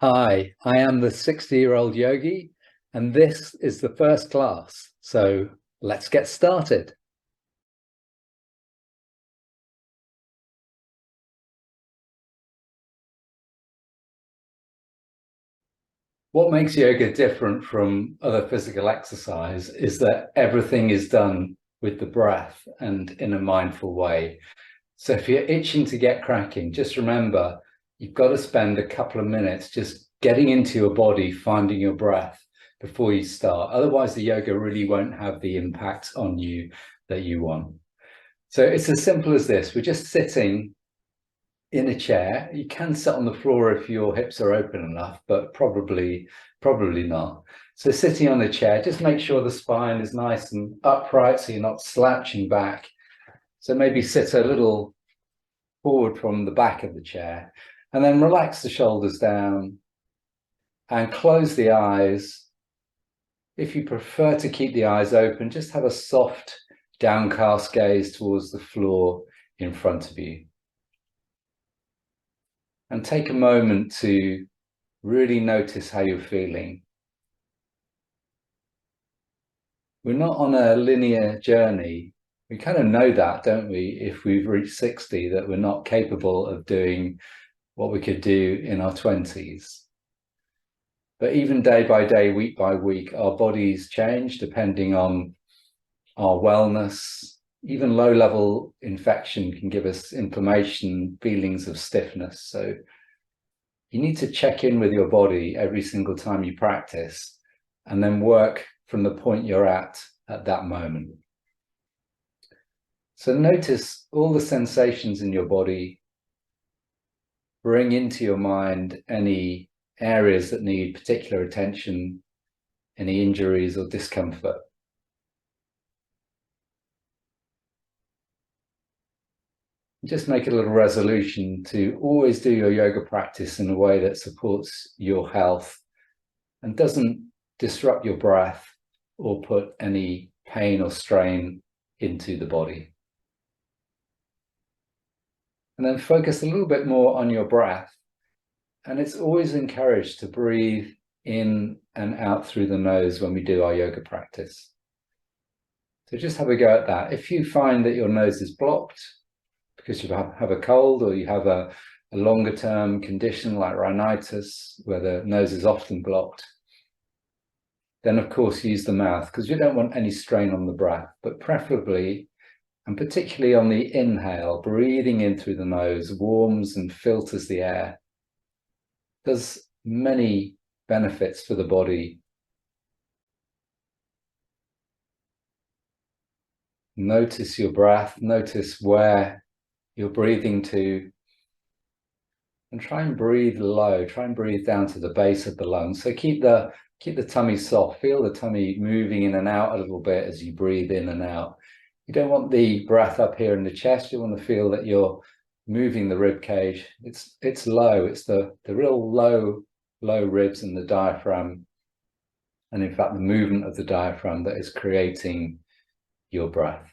Hi, I am the 60-year-old Yogi, and this is the first class. So let's get started. What makes yoga different from other physical exercise is that everything is done with the breath and in a mindful way. So if you're itching to get cracking, just remember, you've got to spend a couple of minutes just getting into your body, finding your breath before you start. Otherwise, the yoga really won't have the impact on you that you want. So it's as simple as this. We're just sitting in a chair. You can sit on the floor if your hips are open enough, but probably not. So sitting on a chair, just make sure the spine is nice and upright so you're not slouching back. So maybe sit a little forward from the back of the chair, and then relax the shoulders down and close the eyes. If you prefer to keep the eyes open, just have a soft downcast gaze towards the floor in front of you. And take a moment to really notice how you're feeling. We're not on a linear journey. We kind of know that, don't we, if we've reached 60, that we're not capable of doing what we could do in our 20s. But even day by day, week by week, our bodies change depending on our wellness. Even low-level infection can give us inflammation, feelings of stiffness. So you need to check in with your body every single time you practice and then work from the point you're at that moment. So notice all the sensations in your body. Bring into your mind any areas that need particular attention, any injuries or discomfort. Just make a little resolution to always do your yoga practice in a way that supports your health and doesn't disrupt your breath or put any pain or strain into the body. And then focus a little bit more on your breath. And it's always encouraged to breathe in and out through the nose when we do our yoga practice. So just have a go at that. If you find that your nose is blocked because you have a cold or you have a longer term condition like rhinitis where the nose is often blocked, then of course use the mouth because you don't want any strain on the breath, but preferably and particularly on the inhale, breathing in through the nose warms and filters the air. There's many benefits for the body. Notice your breath, notice where you're breathing to, and try and breathe low, try and breathe down to the base of the lungs. So keep the tummy soft, feel the tummy moving in and out a little bit as you breathe in and out. You don't want the breath up here in the chest, you want to feel that you're moving the rib cage. It's low, it's the real low ribs and the diaphragm, and in fact the movement of the diaphragm that is creating your breath.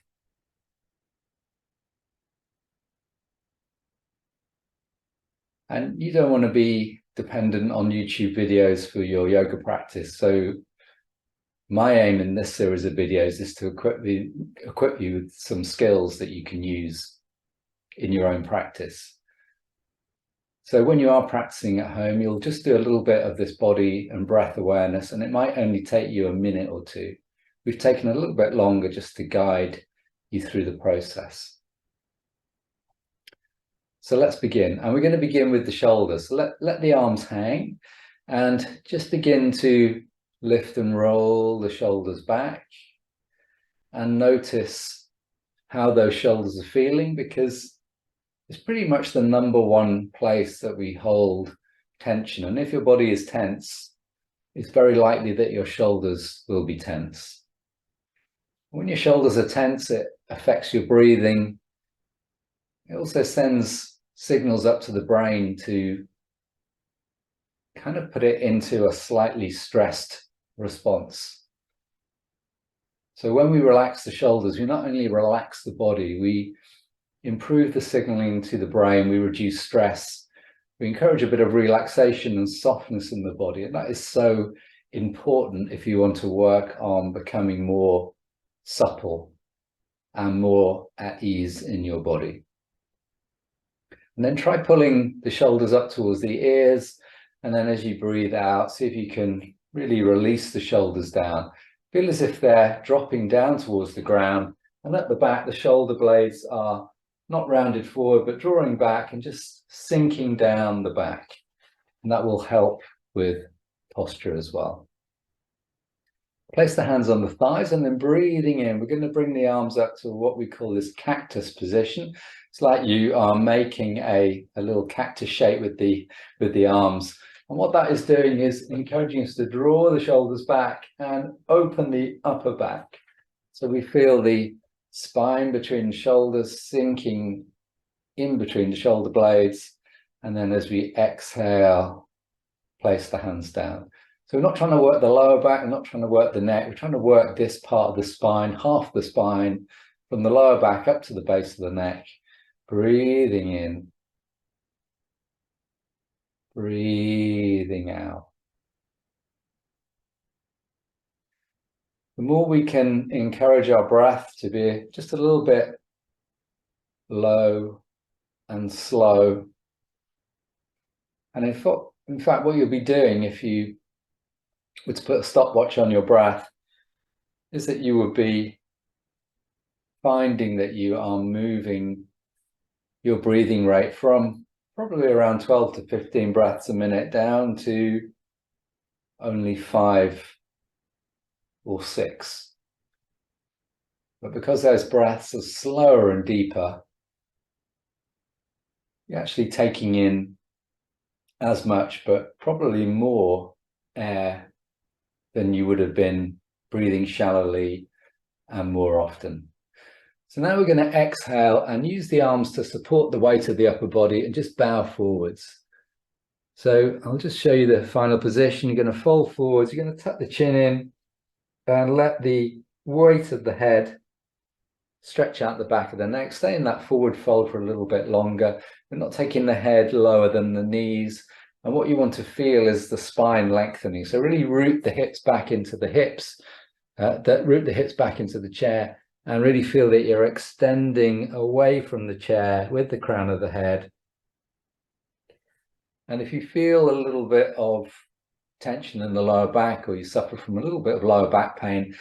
And you don't want to be dependent on YouTube videos for your yoga practice. So my aim in this series of videos is to equip you with some skills that you can use in your own practice. So when you are practicing at home, you'll just do a little bit of this body and breath awareness, and it might only take you a minute or two. We've taken a little bit longer just to guide you through the process. So let's begin. And we're going to begin with the shoulders. So let the arms hang and just begin to lift and roll the shoulders back and notice how those shoulders are feeling, because it's pretty much the number one place that we hold tension. And if your body is tense, it's very likely that your shoulders will be tense. When your shoulders are tense, it affects your breathing. It also sends signals up to the brain to kind of put it into a slightly stressed response. So when we relax the shoulders, we not only relax the body, we improve the signaling to the brain, we reduce stress, we encourage a bit of relaxation and softness in the body. And that is so important if you want to work on becoming more supple and more at ease in your body. And then try pulling the shoulders up towards the ears. And then as you breathe out, see if you can really release the shoulders down. Feel as if they're dropping down towards the ground. And at the back, the shoulder blades are not rounded forward, but drawing back and just sinking down the back. And that will help with posture as well. Place the hands on the thighs and then breathing in. We're going to bring the arms up to what we call this cactus position. It's like you are making a little cactus shape with the arms. And what that is doing is encouraging us to draw the shoulders back and open the upper back. So we feel the spine between the shoulders sinking in between the shoulder blades. And then as we exhale, place the hands down. So we're not trying to work the lower back, we're not trying to work the neck, we're trying to work this part of the spine, half the spine, from the lower back up to the base of the neck. Breathing in, breathing out. The more we can encourage our breath to be just a little bit low and slow. And in fact, what you'll be doing if you were to put a stopwatch on your breath is that you would be finding that you are moving your breathing rate from probably around 12 to 15 breaths a minute down to only 5 or 6. But because those breaths are slower and deeper, you're actually taking in as much, but probably more air than you would have been breathing shallowly and more often. So now we're going to exhale and use the arms to support the weight of the upper body and just bow forwards. So I'll just show you the final position. You're going to fold forwards, you're going to tuck the chin in and let the weight of the head stretch out the back of the neck. Stay in that forward fold for a little bit longer. We're not taking the head lower than the knees. And what you want to feel is the spine lengthening. So really root the hips back into the hips, root the hips back into the chair, and really feel that you're extending away from the chair with the crown of the head. And if you feel a little bit of tension in the lower back, or you suffer from a little bit of lower back pain,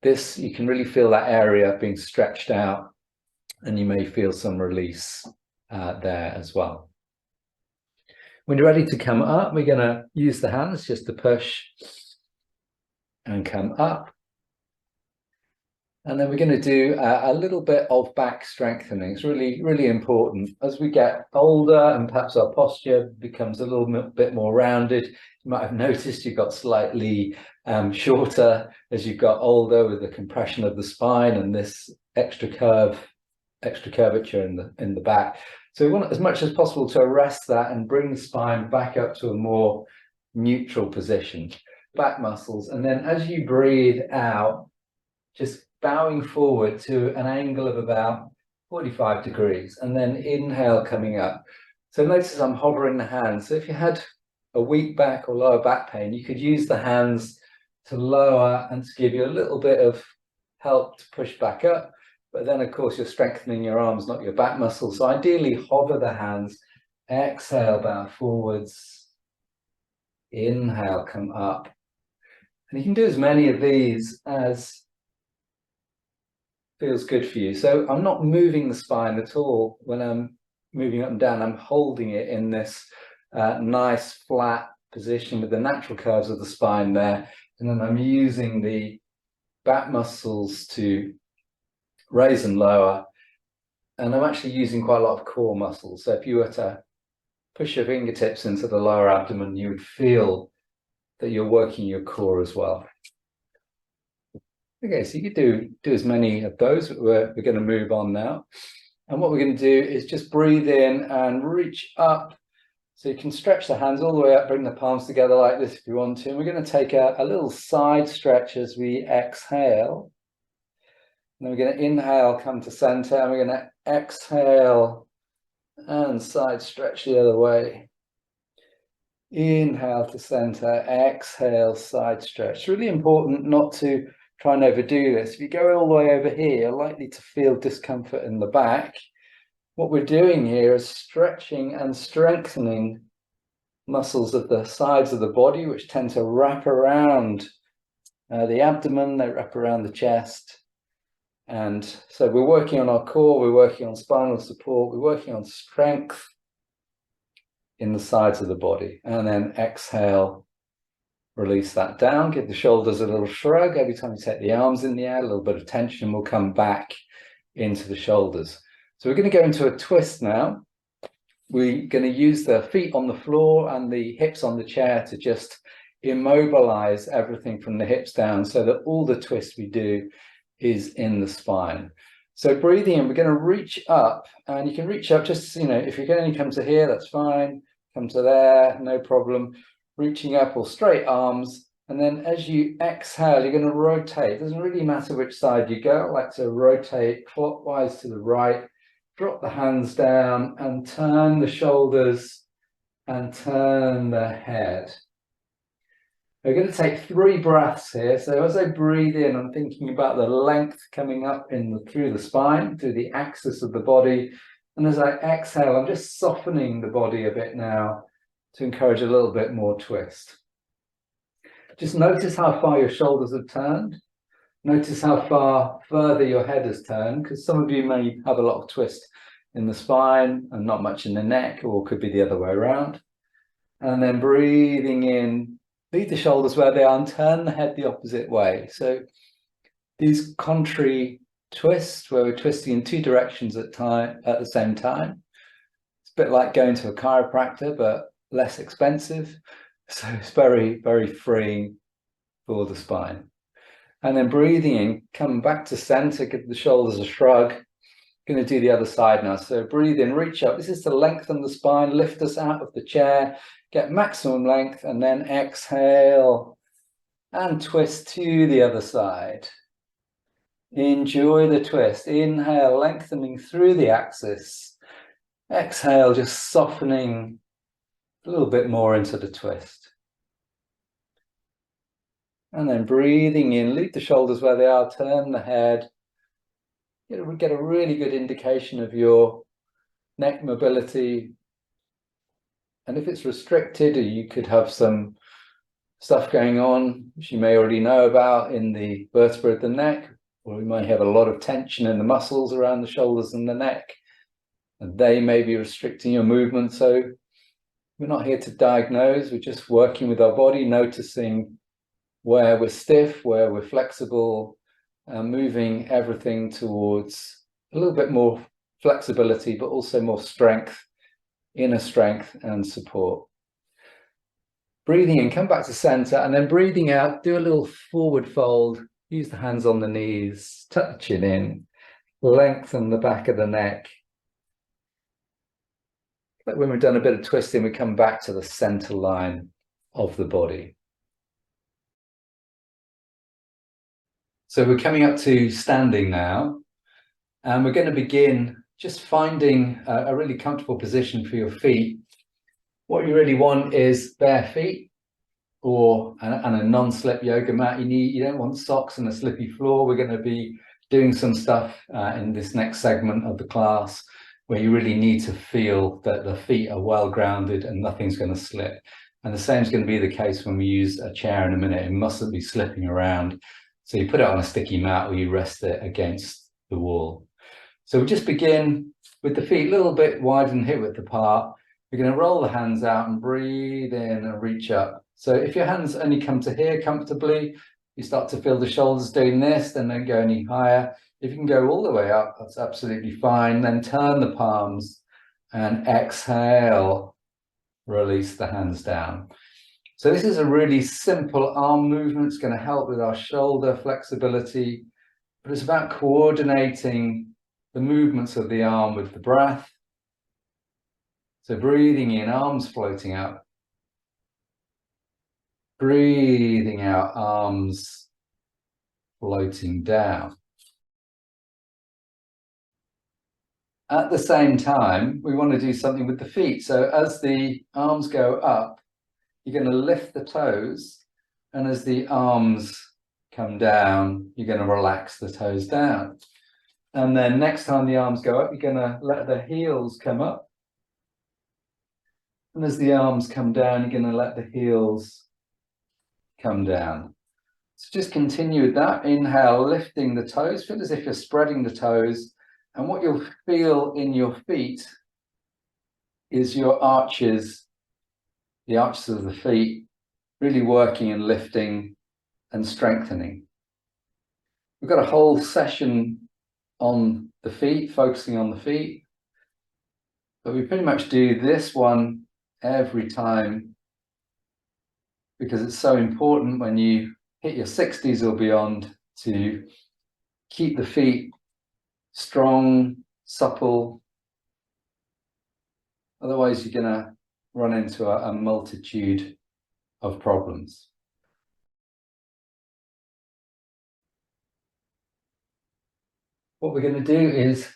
you can really feel that area being stretched out, and you may feel some release there as well. When you're ready to come up, we're going to use the hands just to push and come up. And then we're going to do a little bit of back strengthening. It's really, really important. As we get older and perhaps our posture becomes a little bit more rounded, you might have noticed you've got slightly shorter as you've got older, with the compression of the spine and this extra curvature in the back. So we want as much as possible to arrest that and bring the spine back up to a more neutral position. Back muscles. And then as you breathe out, just bowing forward to an angle of about 45 degrees, and then inhale coming up. So notice I'm hovering the hands. So if you had a weak back or lower back pain, you could use the hands to lower and to give you a little bit of help to push back up. But then, of course, you're strengthening your arms, not your back muscles. So ideally, hover the hands. Exhale, bow forwards. Inhale, come up. And you can do as many of these as feels good for you. So I'm not moving the spine at all when I'm moving up and down. I'm holding it in this nice flat position with the natural curves of the spine there. And then I'm using the back muscles to raise and lower. And I'm actually using quite a lot of core muscles. So if you were to push your fingertips into the lower abdomen, you would feel that you're working your core as well. Okay, so you could do as many of those. We're going to move on now. And what we're going to do is just breathe in and reach up. So you can stretch the hands all the way up, bring the palms together like this if you want to. And we're going to take a little side stretch as we exhale. And then we're going to inhale, come to center, and we're going to exhale and side stretch the other way. Inhale to center, exhale, side stretch. It's really important not to try and overdo this. If you go all the way over here, you're likely to feel discomfort in the back. What we're doing here is stretching and strengthening muscles of the sides of the body, which tend to wrap around the abdomen, they wrap around the chest. And so we're working on our core, we're working on spinal support, we're working on strength in the sides of the body. And then exhale, release that down, give the shoulders a little shrug. Every time you take the arms in the air, a little bit of tension will come back into the shoulders. So we're going to go into a twist now. We're going to use the feet on the floor and the hips on the chair to just immobilize everything from the hips down so that all the twist we do is in the spine. So breathing in, we're going to reach up, and you can reach up just, if you can only come to here, that's fine. Come to there, no problem. Reaching up or straight arms. And then as you exhale, you're going to rotate. It doesn't really matter which side you go. I like to rotate clockwise to the right. Drop the hands down and turn the shoulders and turn the head. We're going to take 3 breaths here. So as I breathe in, I'm thinking about the length coming up through the spine, through the axis of the body. And as I exhale, I'm just softening the body a bit now to encourage a little bit more twist. Just notice how far your shoulders have turned. Notice how far further your head has turned, because some of you may have a lot of twist in the spine and not much in the neck, or could be the other way around. And then breathing in, leave the shoulders where they are and turn the head the opposite way. So these contrary twists, where we're twisting in 2 directions at the same time. It's a bit like going to a chiropractor, but less expensive. So it's very, very freeing for the spine. And then breathing in, come back to center, give the shoulders a shrug. Going to do the other side now. So breathe in, reach up. This is to lengthen the spine, lift us out of the chair, get maximum length, and then exhale and twist to the other side. Enjoy the twist. Inhale, lengthening through the axis. Exhale, just softening a little bit more into the twist. And then breathing in, leave the shoulders where they are, turn the head. Get a really good indication of your neck mobility. And if it's restricted, or you could have some stuff going on, which you may already know about in the vertebra of the neck, or you might have a lot of tension in the muscles around the shoulders and the neck, and they may be restricting your movement. So we're not here to diagnose, we're just working with our body, noticing where we're stiff, where we're flexible, moving everything towards a little bit more flexibility, but also more strength, inner strength and support. Breathing in, come back to center, and then breathing out, do a little forward fold, use the hands on the knees, touch it in, lengthen the back of the neck. Like when we've done a bit of twisting, we come back to the center line of the body. So we're coming up to standing now, and we're going to begin just finding a really comfortable position for your feet. What you really want is bare feet and a non-slip yoga mat. You don't want socks and a slippy floor. We're going to be doing some stuff in this next segment of the class where you really need to feel that the feet are well grounded and nothing's going to slip. And the same is going to be the case when we use a chair in a minute. It mustn't be slipping around. So you put it on a sticky mat or you rest it against the wall. So we just begin with the feet a little bit wide and hip width apart. We're going to roll the hands out and breathe in and reach up. So if your hands only come to here comfortably, you start to feel the shoulders doing this, then don't go any higher. If you can go all the way up, that's absolutely fine. Then turn the palms and exhale, release the hands down. So this is a really simple arm movement. It's going to help with our shoulder flexibility, but it's about coordinating the movements of the arm with the breath. So breathing in, arms floating up. Breathing out, arms floating down. At the same time, we want to do something with the feet. So as the arms go up, you're going to lift the toes, and as the arms come down, you're going to relax the toes down. And then next time the arms go up, you're going to let the heels come up. And as the arms come down, you're going to let the heels come down. So just continue with that. Inhale, lifting the toes. Feel as if you're spreading the toes. And what you'll feel in your feet is your arches, the arches of the feet, really working and lifting and strengthening. We've got a whole session on the feet, focusing on the feet. But we pretty much do this one every time because it's so important when you hit your 60s or beyond to keep the feet strong, supple. Otherwise, you're going to run into a multitude of problems. What we're going to do is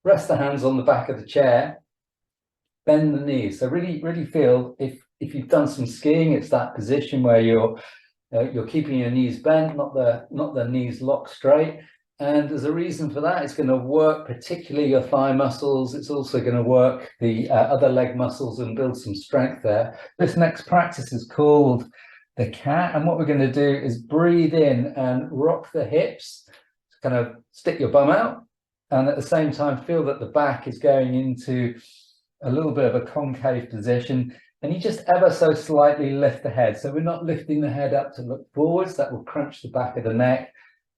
rest the hands on the back of the chair, bend the knees. So really feel, if you've done some skiing, it's that position where you're keeping your knees bent, not the knees locked straight. And there's a reason for that. It's going to work particularly your thigh muscles. It's also going to work the other leg muscles and build some strength there. This next practice is called the cat. And what we're going to do is breathe in and rock the hips, kind of stick your bum out. And at the same time, feel that the back is going into a little bit of a concave position. And you just ever so slightly lift the head. So we're not lifting the head up to look forwards. That will crunch the back of the neck.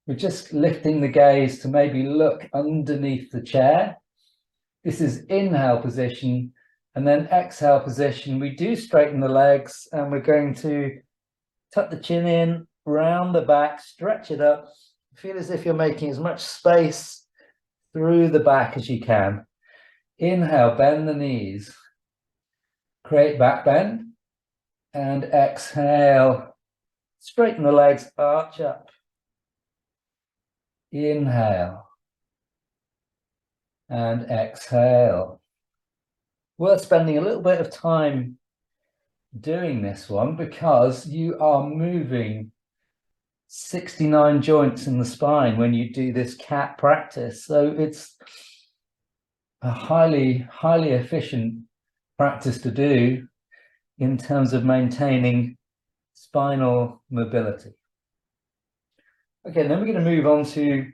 We're just lifting the gaze to maybe look underneath the chair. This is inhale position, and then exhale position. We do straighten the legs, and we're going to tuck the chin in, round the back, stretch it up. Feel as if you're making as much space through the back as you can. Inhale, bend the knees, create back bend, and exhale, straighten the legs, arch up. Inhale and exhale. Worth spending a little bit of time doing this one because you are moving 69 joints in the spine when you do this cat practice. So it's a highly efficient practice to do in terms of maintaining spinal mobility. Okay, then we're going to move on to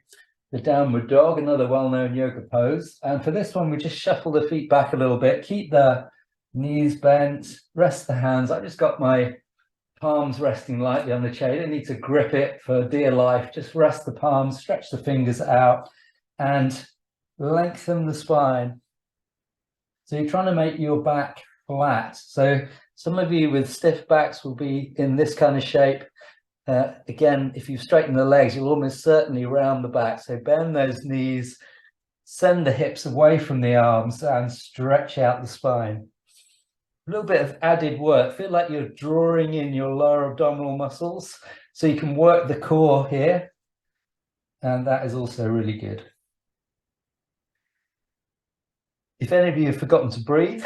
the downward dog, another well-known yoga pose. And for this one, we just shuffle the feet back a little bit, keep the knees bent, rest the hands. I just got my palms resting lightly on the chair. You don't need to grip it for dear life. Just rest the palms, stretch the fingers out, and lengthen the spine. So you're trying to make your back flat. So some of you with stiff backs will be in this kind of shape. Again, if you straighten the legs, you'll almost certainly round the back. So bend those knees, send the hips away from the arms, and stretch out the spine. A little bit of added work. Feel like you're drawing in your lower abdominal muscles so you can work the core here. And that is also really good. If any of you have forgotten to breathe,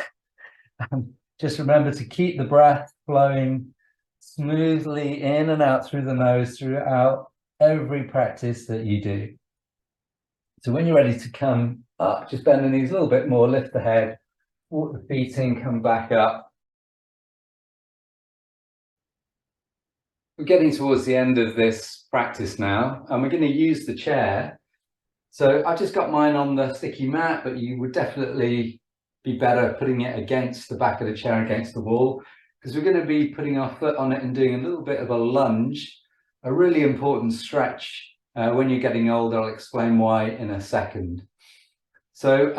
just remember to keep the breath flowing smoothly in and out through the nose throughout every practice that you do. So when you're ready to come up, just bend the knees a little bit more, lift the head, walk the feet in, come back up. We're getting towards the end of this practice now, and we're going to use the chair. So I've just got mine on the sticky mat, but you would definitely be better putting it against the back of the chair, against the wall, because we're going to be putting our foot on it and doing a little bit of a lunge, a really important stretch. When you're getting older, I'll explain why in a second. So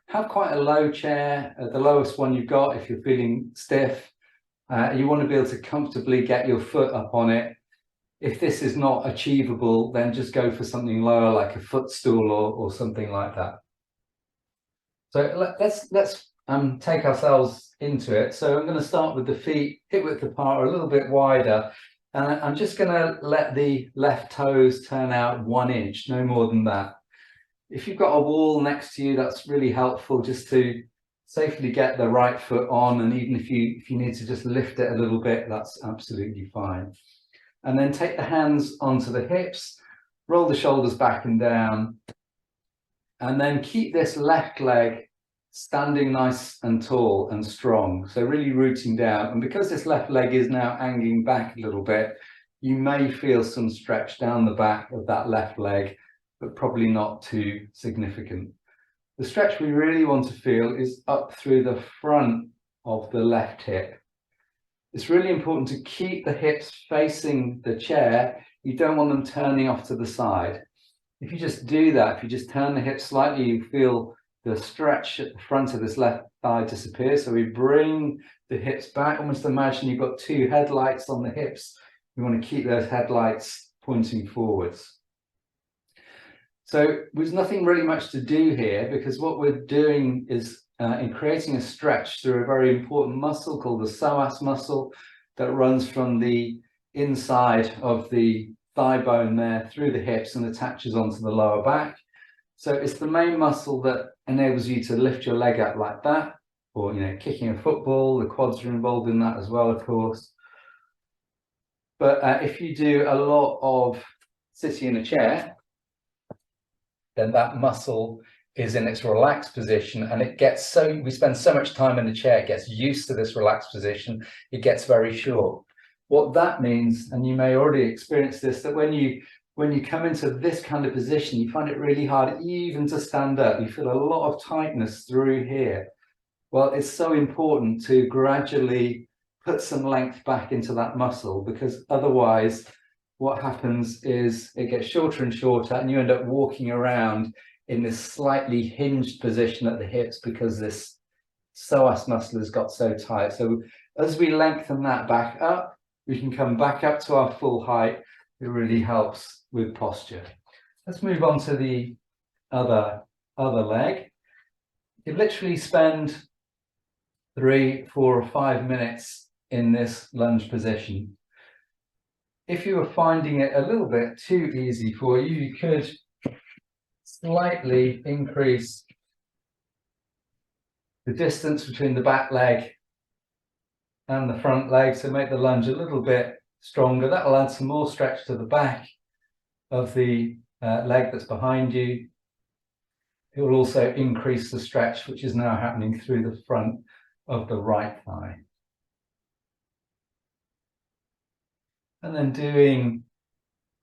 have quite a low chair, the lowest one you've got if you're feeling stiff. You want to be able to comfortably get your foot up on it. If this is not achievable, then just go for something lower like a footstool or something like that. So let's take ourselves into it. So I'm going to start with the feet hip width apart or a little bit wider. And I'm just going to let the left toes turn out 1 inch, no more than that. If you've got a wall next to you, that's really helpful just to safely get the right foot on, and even if you need to just lift it a little bit, that's absolutely fine. And then take the hands onto the hips, roll the shoulders back and down, and then keep this left leg standing nice and tall and strong, so really rooting down. And because this left leg is now hanging back a little bit, you may feel some stretch down the back of that left leg, but probably not too significant. The stretch we really want to feel is up through the front of the left hip. It's really important to keep the hips facing the chair. You don't want them turning off to the side. If you just do that, if you just turn the hips slightly, you feel the stretch at the front of this left thigh disappear. So we bring the hips back. Almost imagine you've got two headlights on the hips. We want to keep those headlights pointing forwards. So there's nothing really much to do here, because what we're doing is in creating a stretch through a very important muscle called the psoas muscle that runs from the inside of the thigh bone there through the hips and attaches onto the lower back. So it's the main muscle that enables you to lift your leg up like that, or kicking a football. The quads are involved in that as well, of course. But if you do a lot of sitting in a chair, then that muscle is in its relaxed position, and we spend so much time in the chair, it gets used to this relaxed position, it gets very short. What that means, and you may already experience this, that when you come into this kind of position, you find it really hard even to stand up. You feel a lot of tightness through here. Well, it's so important to gradually put some length back into that muscle, because otherwise what happens is it gets shorter and shorter, and you end up walking around in this slightly hinged position at the hips because this psoas muscle has got so tight. So as we lengthen that back up, we can come back up to our full height. It really helps with posture. Let's move on to the other leg. You literally spend 3, 4, or 5 minutes in this lunge position. If you were finding it a little bit too easy for you, you could slightly increase the distance between the back leg and the front leg, so make the lunge a little bit stronger. That'll add some more stretch to the back of the leg that's behind you. It will also increase the stretch which is now happening through the front of the right thigh. And then doing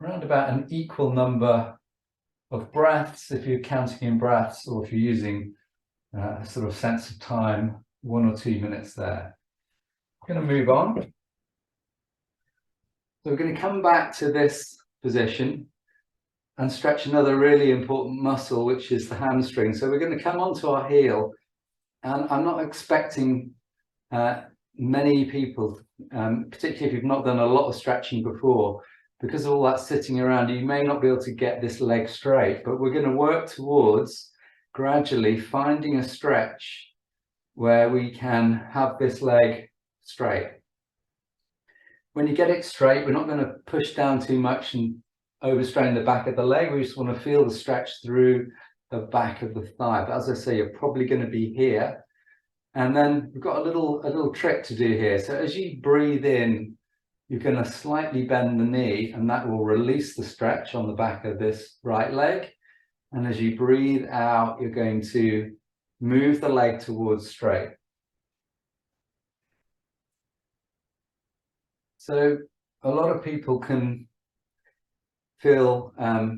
around about an equal number of breaths, if you're counting in breaths, or if you're using a sort of sense of time, 1 or 2 minutes there. I'm going to move on. So we're going to come back to this position and stretch another really important muscle, which is the hamstring. So we're going to come onto our heel, and I'm not expecting many people, particularly if you've not done a lot of stretching before, because of all that sitting around, you may not be able to get this leg straight, but we're going to work towards gradually finding a stretch where we can have this leg straight. When you get it straight, we're not going to push down too much and overstrain the back of the leg. We just want to feel the stretch through the back of the thigh. But as I say, you're probably going to be here. And then we've got a little trick to do here. So as you breathe in, you're going to slightly bend the knee, and that will release the stretch on the back of this right leg. And as you breathe out, you're going to move the leg towards straight. So a lot of people can feel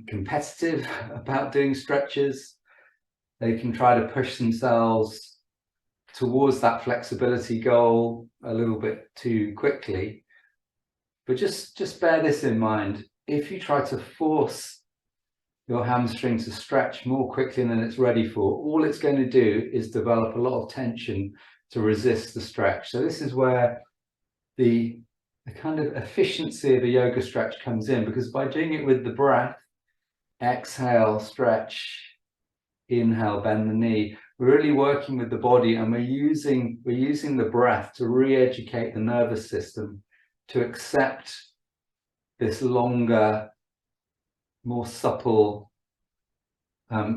competitive about doing stretches. They can try to push themselves towards that flexibility goal a little bit too quickly. But just bear this in mind. If you try to force your hamstring to stretch more quickly than it's ready for, all it's going to do is develop a lot of tension to resist the stretch. So this is where the kind of efficiency of a yoga stretch comes in, because by doing it with the breath, exhale, stretch, inhale, bend the knee, we're really working with the body, and we're using the breath to re-educate the nervous system to accept this longer, more supple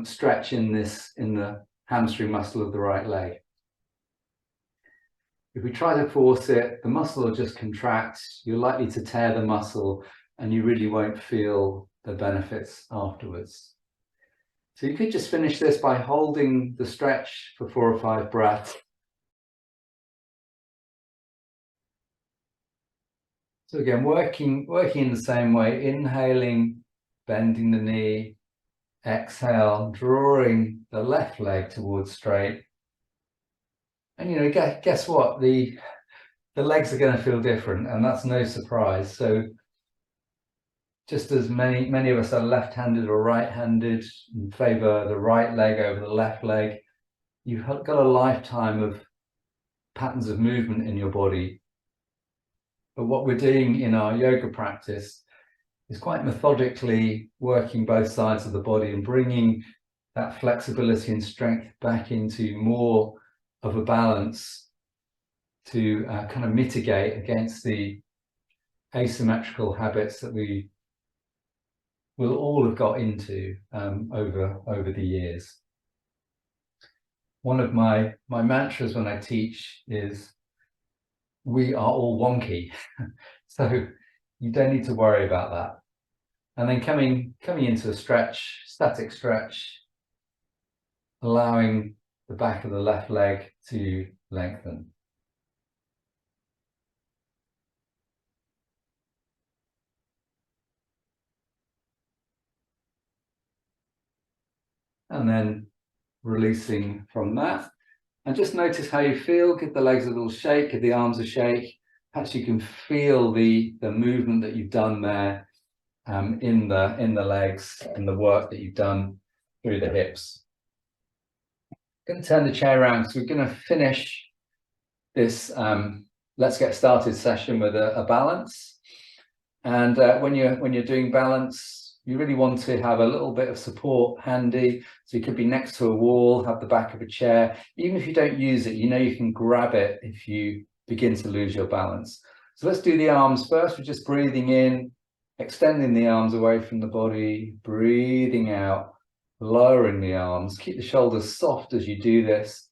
stretch in the hamstring muscle of the right leg. If we try to force it, the muscle will just contract. You're likely to tear the muscle and you really won't feel the benefits afterwards. So you could just finish this by holding the stretch for 4 or 5 breaths. So again, working in the same way, inhaling, bending the knee, exhale, drawing the left leg towards straight. And you know, guess what? The legs are going to feel different, and that's no surprise. So just as many of us are left-handed or right-handed and favor the right leg over the left leg, you've got a lifetime of patterns of movement in your body. But what we're doing in our yoga practice is quite methodically working both sides of the body and bringing that flexibility and strength back into more of a balance to kind of mitigate against the asymmetrical habits that we will all have got into over the years. One of my mantras when I teach is, we are all wonky. So you don't need to worry about that. And then coming into a stretch, static stretch, allowing the back of the left leg to lengthen. And then releasing from that. And just notice how you feel. Give the legs a little shake, give the arms a shake. Perhaps you can feel the movement that you've done there in the legs and the work that you've done through the hips. I'm going to turn the chair around, so we're going to finish this let's get started session with a balance. And when you're doing balance, you really want to have a little bit of support handy. So you could be next to a wall, have the back of a chair. Even if you don't use it, you know you can grab it if you begin to lose your balance. So let's do the arms first. We're just breathing in, extending the arms away from the body, breathing out, lowering the arms. Keep the shoulders soft as you do this.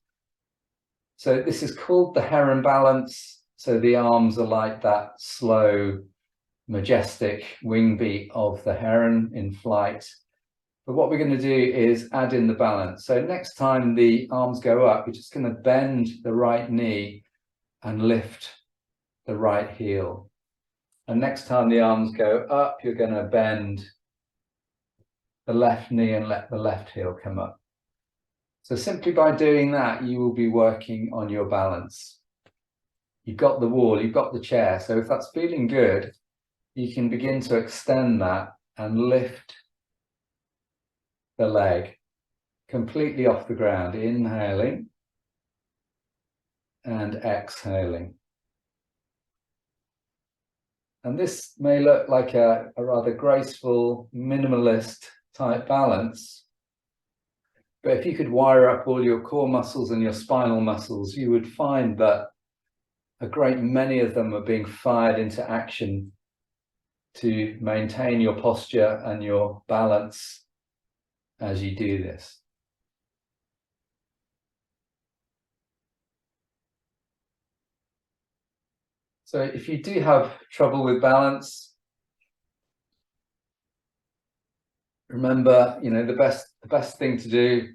So this is called the heron balance. So the arms are like that slow, majestic wing beat of the heron in flight. But what we're going to do is add in the balance. So next time the arms go up, you're just going to bend the right knee and lift the right heel. And next time the arms go up, you're going to bend the left knee and let the left heel come up. So simply by doing that, you will be working on your balance. You've got the wall, you've got the chair. So if that's feeling good, you can begin to extend that and lift the leg completely off the ground, inhaling and exhaling. And this may look like a rather graceful, minimalist type balance. But if you could wire up all your core muscles and your spinal muscles, you would find that a great many of them are being fired into action to maintain your posture and your balance as you do this. So if you do have trouble with balance, remember, you know, the best thing to do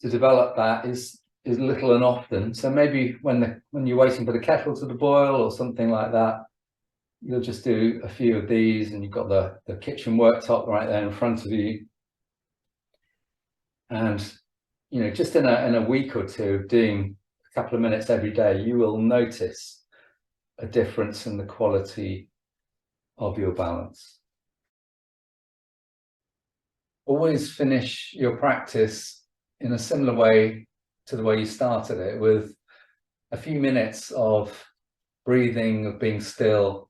to develop that is little and often. So maybe when you're waiting for the kettle to boil or something like that, you'll just do a few of these, and you've got the kitchen worktop right there in front of you. And you know, just in a week or two of doing a couple of minutes every day, you will notice a difference in the quality of your balance. Always finish your practice in a similar way to the way you started it, with a few minutes of breathing, of being still.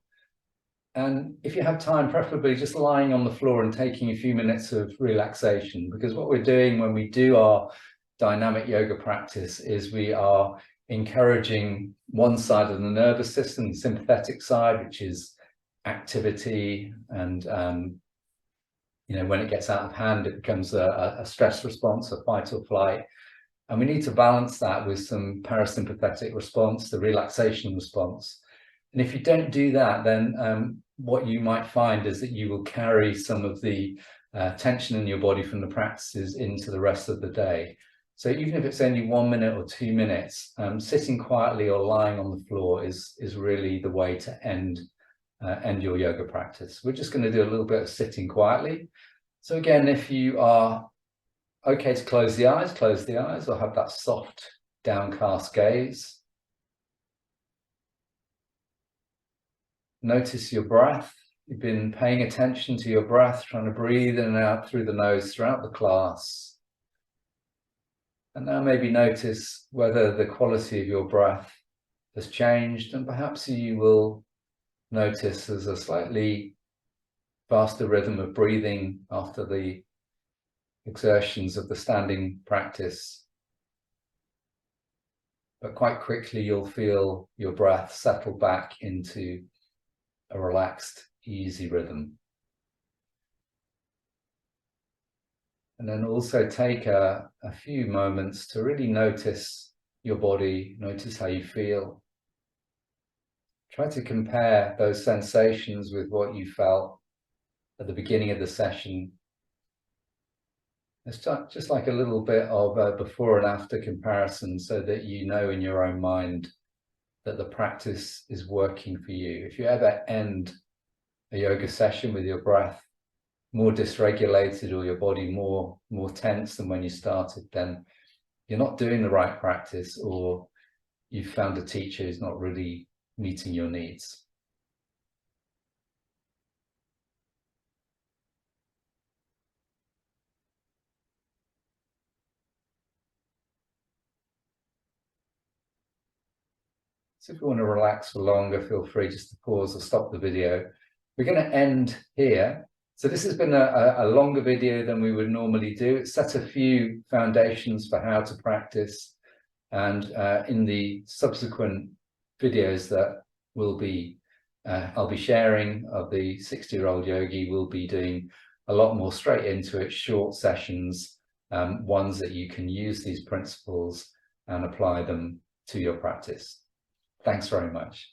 And if you have time, preferably just lying on the floor and taking a few minutes of relaxation, because what we're doing when we do our dynamic yoga practice is we are encouraging one side of the nervous system, the sympathetic side, which is activity, and you know, when it gets out of hand, it becomes a stress response, a fight or flight. And we need to balance that with some parasympathetic response, the relaxation response. And if you don't do that, then what you might find is that you will carry some of the tension in your body from the practices into the rest of the day. So even if it's only 1 minute or 2 minutes, sitting quietly or lying on the floor is really the way to end your yoga practice. We're just going to do a little bit of sitting quietly. So again, if you are okay to close the eyes or have that soft downcast gaze. Notice your breath. You've been paying attention to your breath, trying to breathe in and out through the nose throughout the class. And now maybe notice whether the quality of your breath has changed, and perhaps you will notice there's a slightly faster rhythm of breathing after the exertions of the standing practice. But quite quickly you'll feel your breath settle back into a relaxed, easy rhythm. And then also take a few moments to really notice your body, notice how you feel. Try to compare those sensations with what you felt at the beginning of the session. It's just like a little bit of a before and after comparison, so that you know in your own mind that the practice is working for you. If you ever end a yoga session with your breath more dysregulated or your body more tense than when you started, then you're not doing the right practice, or you've found a teacher who's not really meeting your needs. So if you want to relax for longer, feel free just to pause or stop the video. We're going to end here. So this has been a longer video than we would normally do. It set a few foundations for how to practice. And in the subsequent videos that I'll be sharing of the 60-year-old yogi, we'll be doing a lot more straight into it, short sessions, ones that you can use these principles and apply them to your practice. Thanks very much.